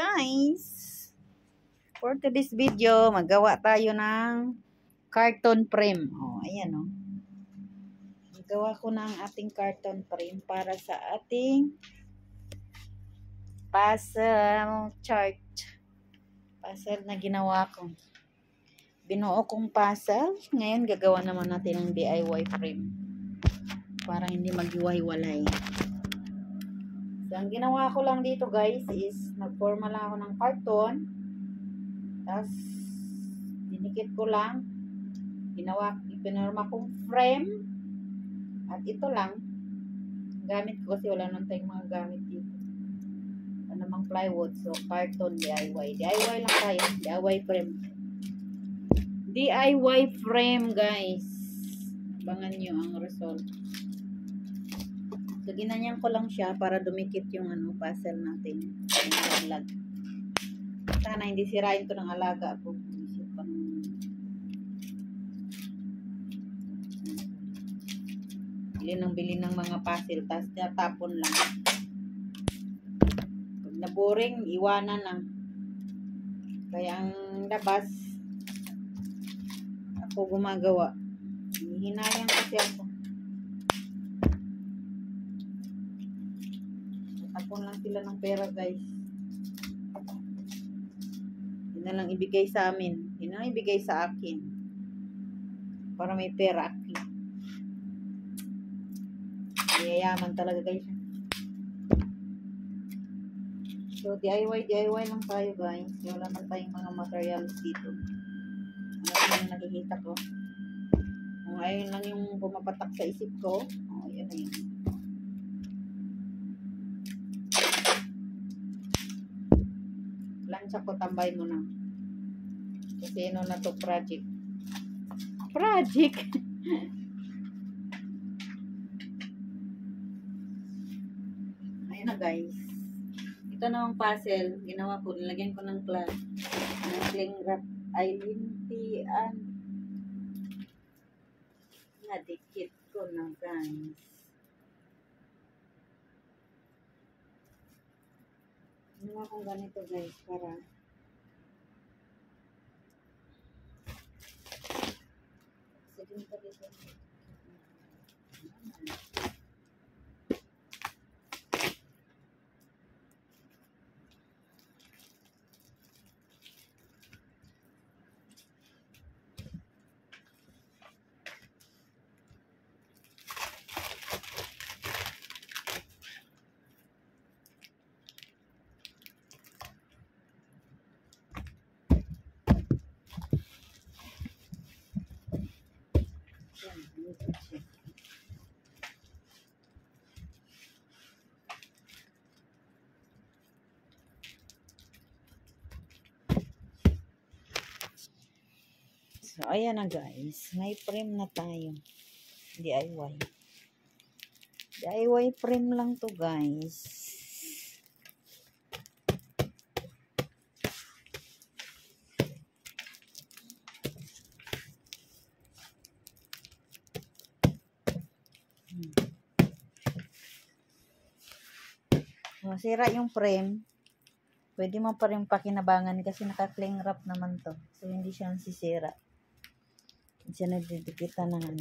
guys! For today's video, magawa tayo ng carton frame. Oh, ayan oh. Magawa ko ng ating carton frame para sa ating puzzle chart. Puzzle na ginawa ko. Binuo kong puzzle. Ngayon, gagawa naman natin ng DIY frame. Para hindi maghiwa-hiwalay. So, ang ginawa ko lang dito guys is nagforma lang ako ng karton. Tapos, dinikit ko lang. Ipinarma kong frame. At ito lang. Gamit ko kasi wala nang tayong mga gamit dito. Ano namang plywood. So, karton, DIY. DIY lang tayo. DIY frame. DIY frame guys. Abangan nyo ang result. So, ginanyan ko lang siya para dumikit yung puzzle natin. Sana hindi sirain to ng alaga po. Bili ng mga puzzle, tapos tapon lang. Pag na-boring, iwanan lang. Kaya ang labas, ako gumagawa. Hinayang kasi ako. Tapon lang sila ng pera guys. Yun na lang ibigay sa amin. Yun na lang ibigay sa akin. Para may pera akin. Yayaman talaga guys. So DIY lang tayo guys. Wala man tayong mga materials dito. Ano yung nakikita ko. Kung ayun lang yung pumapatak sa isip ko. Oh, yun na yun. Lansya ko, tambay mo na. Kasi ano na to project. Ayun na guys. Ito na ang puzzle. Ginawa ko. Nilagyan ko ng cling wrap. Ay lintian. Nadikit ko na guys. Ginawa kong ganito guys para sige pa dito. So, ayan na guys. May frame na tayo. DIY. DIY frame lang to guys. Masira yung frame. Pwede mo pa rin pakinabangan kasi naka-cling wrap naman to. So, hindi siya sisira. Hindi siya nagdidikitan ng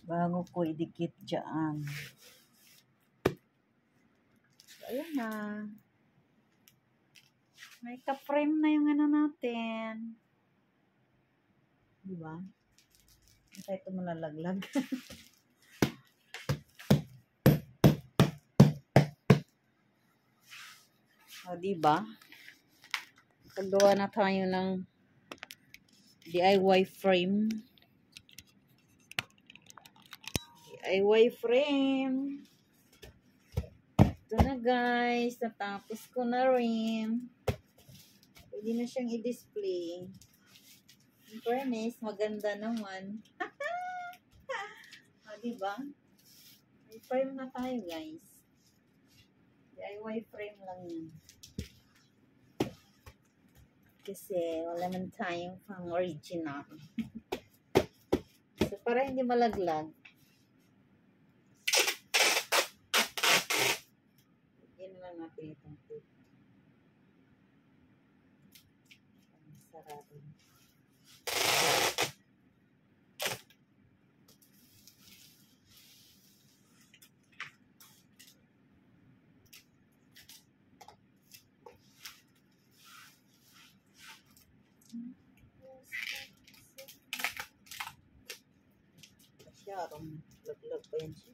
bago ko idikit dyan. So, ayan na. May ka-frame na yung natin. Diba? Kasi ito malalaglag. O, diba? Paggawa na tayo ng DIY frame. DIY frame. Ito na guys. Natapos ko na rin. Pwede na siyang i-display. In fairness, maganda naman. O, diba? May frame na tayo guys. DIY frame lang yan. Kasi wala man tayong pang original. So, para hindi malaglag. Yan lang natin itong lakarin. Masyadong laglag pa yan siya.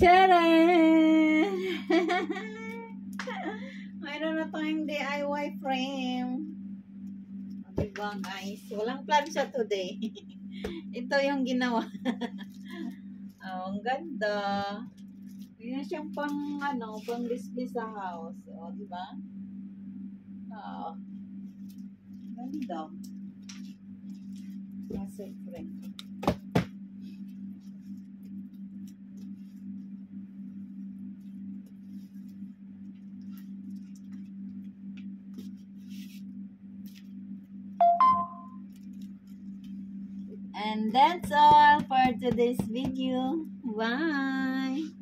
Tadaan! Mayroon na tayong DIY frame. O, diba guys? Walang plan siya today. Ito yung ginawa. Oh, ang ganda. Yan siyang pang, pang display sa house. O, diba? Oo. Ganda. Muscle frame. And that's all for today's video. Bye!